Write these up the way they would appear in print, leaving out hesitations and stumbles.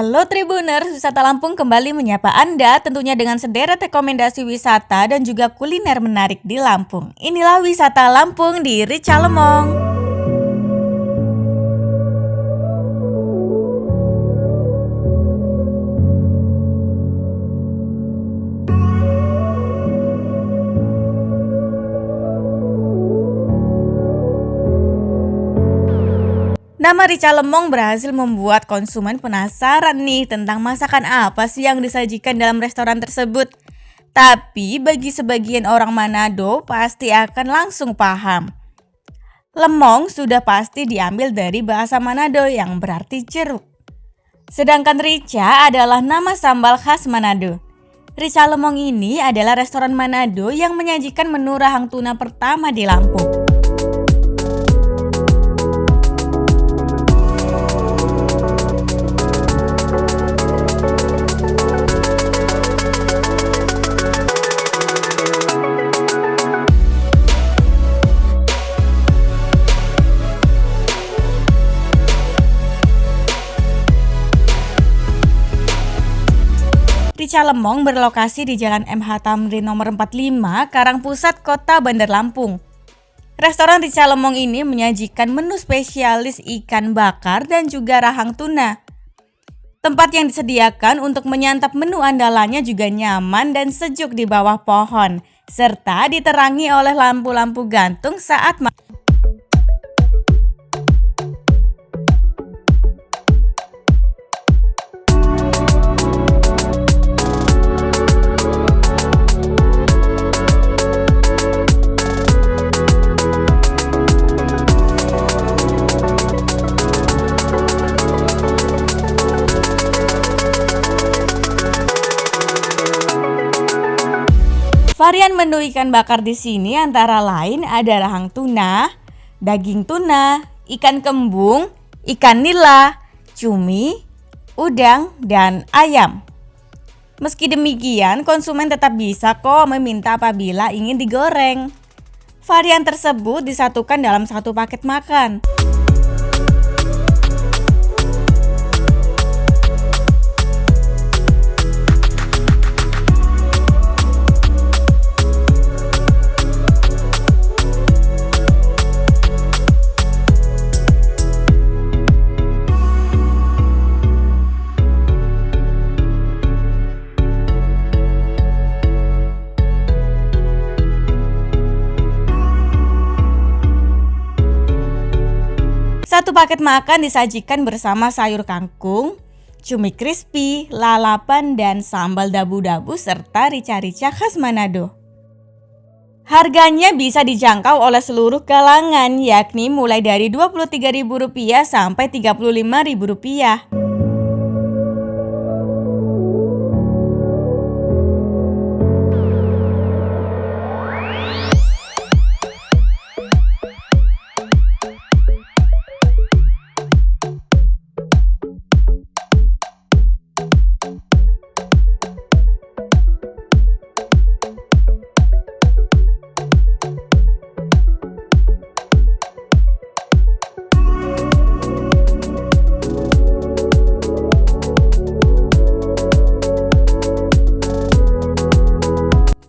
Halo Tribuners, Wisata Lampung kembali menyapa Anda tentunya dengan sederet rekomendasi wisata dan juga kuliner menarik di Lampung. Inilah Wisata Lampung di Ricalemong. Nama Ricalemong berhasil membuat konsumen penasaran nih tentang masakan apa sih yang disajikan dalam restoran tersebut. Tapi bagi sebagian orang Manado pasti akan langsung paham. Lemong sudah pasti diambil dari bahasa Manado yang berarti jeruk. Sedangkan rica adalah nama sambal khas Manado. Ricalemong ini adalah restoran Manado yang menyajikan menu rahang tuna pertama di Lampung. Ricalemong berlokasi di Jalan MH Tamrin nomor 45, Karangpusat, Kota Bandar Lampung. Restoran Ricalemong ini menyajikan menu spesialis ikan bakar dan juga rahang tuna. Tempat yang disediakan untuk menyantap menu andalannya juga nyaman dan sejuk di bawah pohon, serta diterangi oleh lampu-lampu gantung saat malam. Varian menu ikan bakar di sini antara lain ada rahang tuna, daging tuna, ikan kembung, ikan nila, cumi, udang, dan ayam. Meski demikian, konsumen tetap bisa kok meminta apabila ingin digoreng. Varian tersebut disatukan dalam satu paket makan. Satu paket makan disajikan bersama sayur kangkung, cumi crispy, lalapan, dan sambal dabu-dabu serta rica-rica khas Manado. Harganya bisa dijangkau oleh seluruh kalangan, yakni mulai dari Rp23.000 sampai Rp35.000.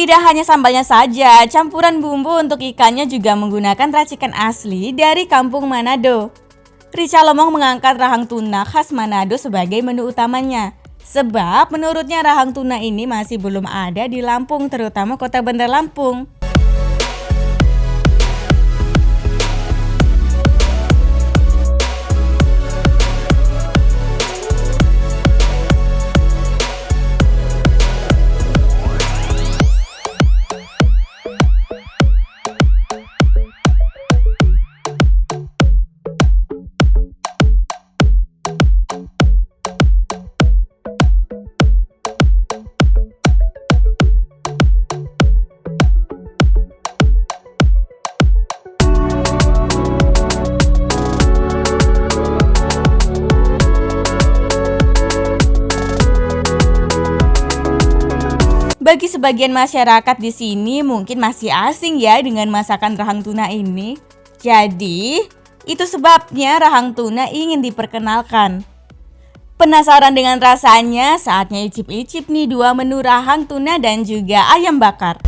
Tidak hanya sambalnya saja, campuran bumbu untuk ikannya juga menggunakan racikan asli dari kampung Manado. Ricalemong mengangkat rahang tuna khas Manado sebagai menu utamanya. Sebab menurutnya rahang tuna ini masih belum ada di Lampung, terutama Kota Bandar Lampung. Bagi sebagian masyarakat di sini mungkin masih asing ya dengan masakan rahang tuna ini. Jadi, itu sebabnya rahang tuna ingin diperkenalkan. Penasaran dengan rasanya? Saatnya icip-icip nih dua menu rahang tuna dan juga ayam bakar.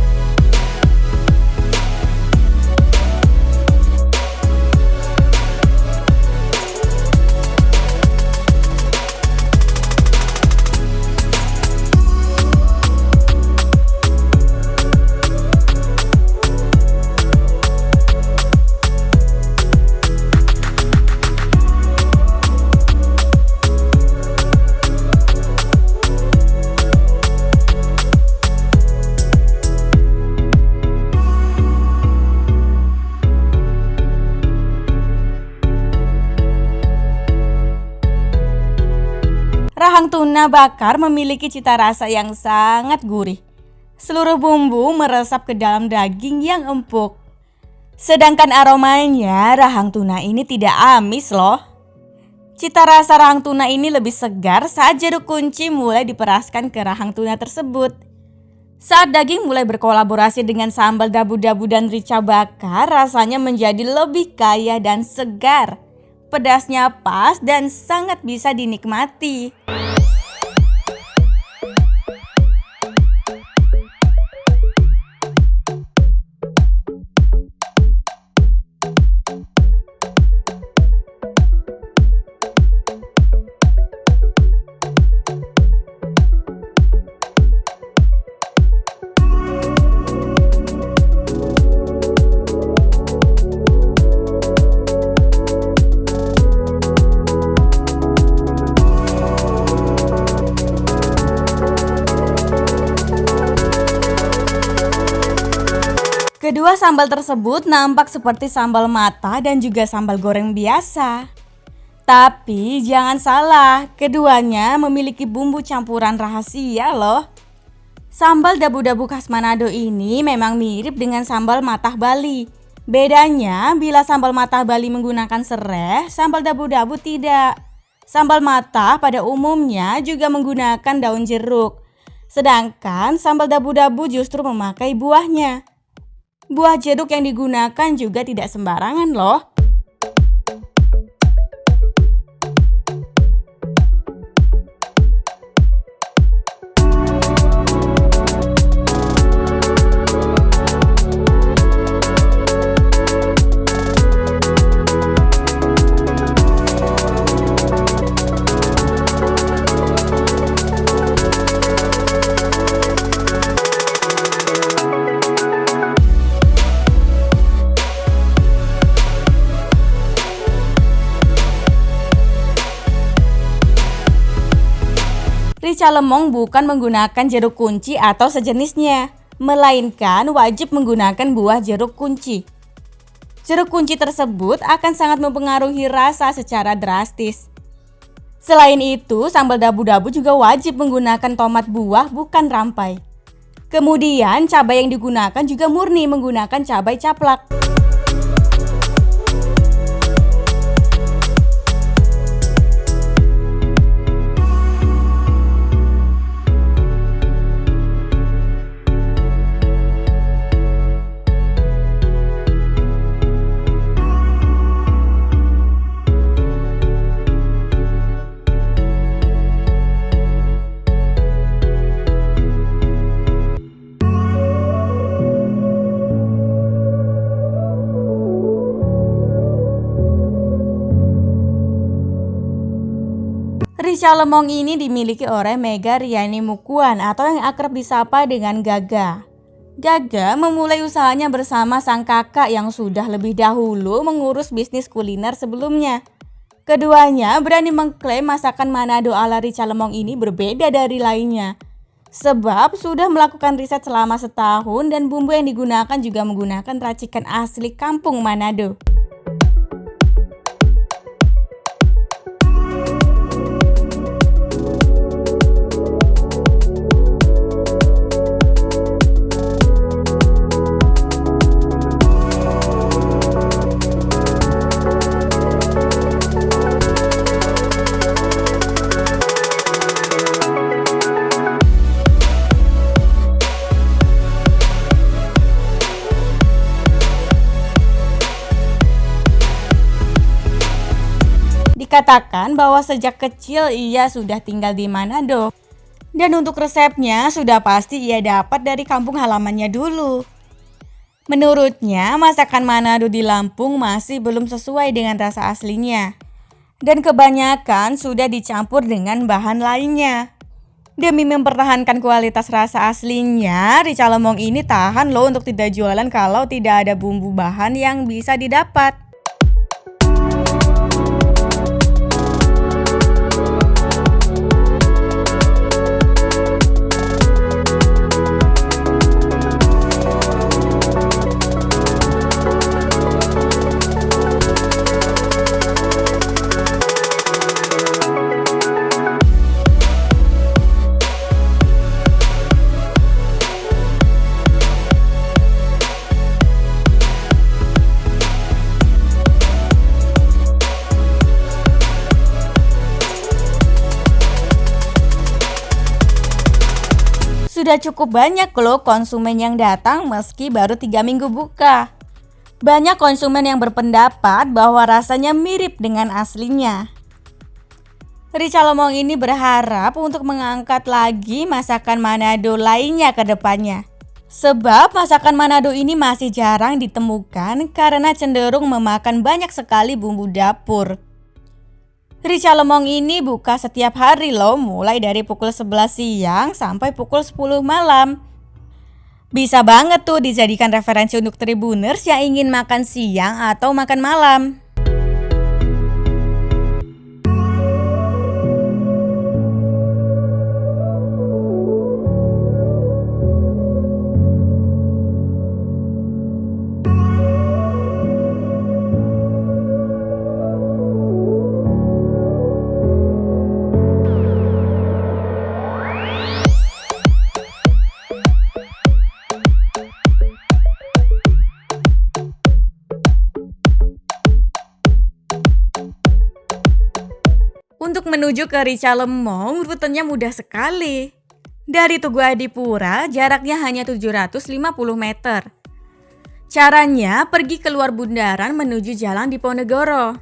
Rahang tuna bakar memiliki cita rasa yang sangat gurih. Seluruh bumbu meresap ke dalam daging yang empuk. Sedangkan aromanya, rahang tuna ini tidak amis loh. Cita rasa rahang tuna ini lebih segar saat jeruk kunci mulai diperaskan ke rahang tuna tersebut. Saat daging mulai berkolaborasi dengan sambal dabu-dabu dan rica bakar, rasanya menjadi lebih kaya dan segar. Pedasnya pas dan sangat bisa dinikmati. Kedua sambal tersebut nampak seperti sambal mata dan juga sambal goreng biasa. Tapi jangan salah, keduanya memiliki bumbu campuran rahasia loh. Sambal dabu-dabu khas Manado ini memang mirip dengan sambal matah Bali. Bedanya bila sambal matah Bali menggunakan serai, sambal dabu-dabu tidak. Sambal matah pada umumnya juga menggunakan daun jeruk. Sedangkan sambal dabu-dabu justru memakai buahnya. Buah jeruk yang digunakan juga tidak sembarangan loh. Rica lemong bukan menggunakan jeruk kunci atau sejenisnya, melainkan wajib menggunakan buah jeruk kunci. Jeruk kunci tersebut akan sangat mempengaruhi rasa secara drastis. Selain itu, sambal dabu-dabu juga wajib menggunakan tomat buah bukan rampai. Kemudian, cabai yang digunakan juga murni menggunakan cabai caplak. Rica lemong ini dimiliki oleh Mega Riani Mukuan atau yang akrab disapa dengan Gaga. Gaga memulai usahanya bersama sang kakak yang sudah lebih dahulu mengurus bisnis kuliner sebelumnya. Keduanya berani mengklaim masakan Manado ala Rica lemong ini berbeda dari lainnya. Sebab sudah melakukan riset selama setahun dan bumbu yang digunakan juga menggunakan racikan asli kampung Manado. Dikatakan bahwa sejak kecil ia sudah tinggal di Manado. Dan untuk resepnya sudah pasti ia dapat dari kampung halamannya dulu. Menurutnya, masakan Manado di Lampung masih belum sesuai dengan rasa aslinya. Dan kebanyakan sudah dicampur dengan bahan lainnya. Demi mempertahankan kualitas rasa aslinya, Rica Lemong ini tahan loh untuk tidak jualan kalau tidak ada bumbu bahan yang bisa didapat. Sudah cukup banyak loh konsumen yang datang meski baru 3 minggu buka. Banyak konsumen yang berpendapat bahwa rasanya mirip dengan aslinya. Rica Lemong ini berharap untuk mengangkat lagi masakan Manado lainnya ke depannya. Sebab masakan Manado ini masih jarang ditemukan karena cenderung memakan banyak sekali bumbu dapur. Rica Lemong ini buka setiap hari loh, mulai dari pukul 11 siang sampai pukul 10 malam. Bisa banget tuh dijadikan referensi untuk Tribuners yang ingin makan siang atau makan malam. Untuk menuju ke Rica Lemong, rutenya mudah sekali. Dari Tugu Adipura, jaraknya hanya 750 meter. Caranya, pergi keluar bundaran menuju Jalan Diponegoro.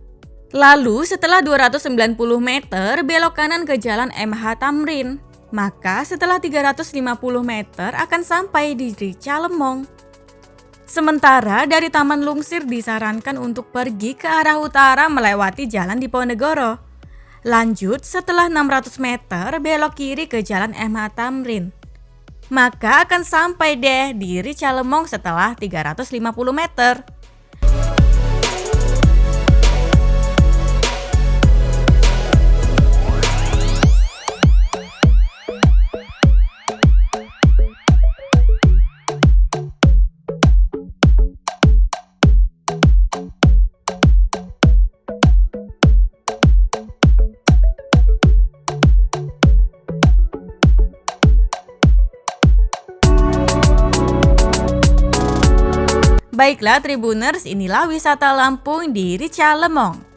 Lalu, setelah 290 meter, belok kanan ke Jalan MH Tamrin. Maka, setelah 350 meter akan sampai di Rica Lemong. Sementara dari Taman Lungsir disarankan untuk pergi ke arah utara melewati Jalan Diponegoro. Lanjut, setelah 600 meter belok kiri ke Jalan MH Tamrin. Maka akan sampai deh di Rica Lemong setelah 350 meter. Baiklah Tribuners, inilah wisata Lampung di Rica Lemong.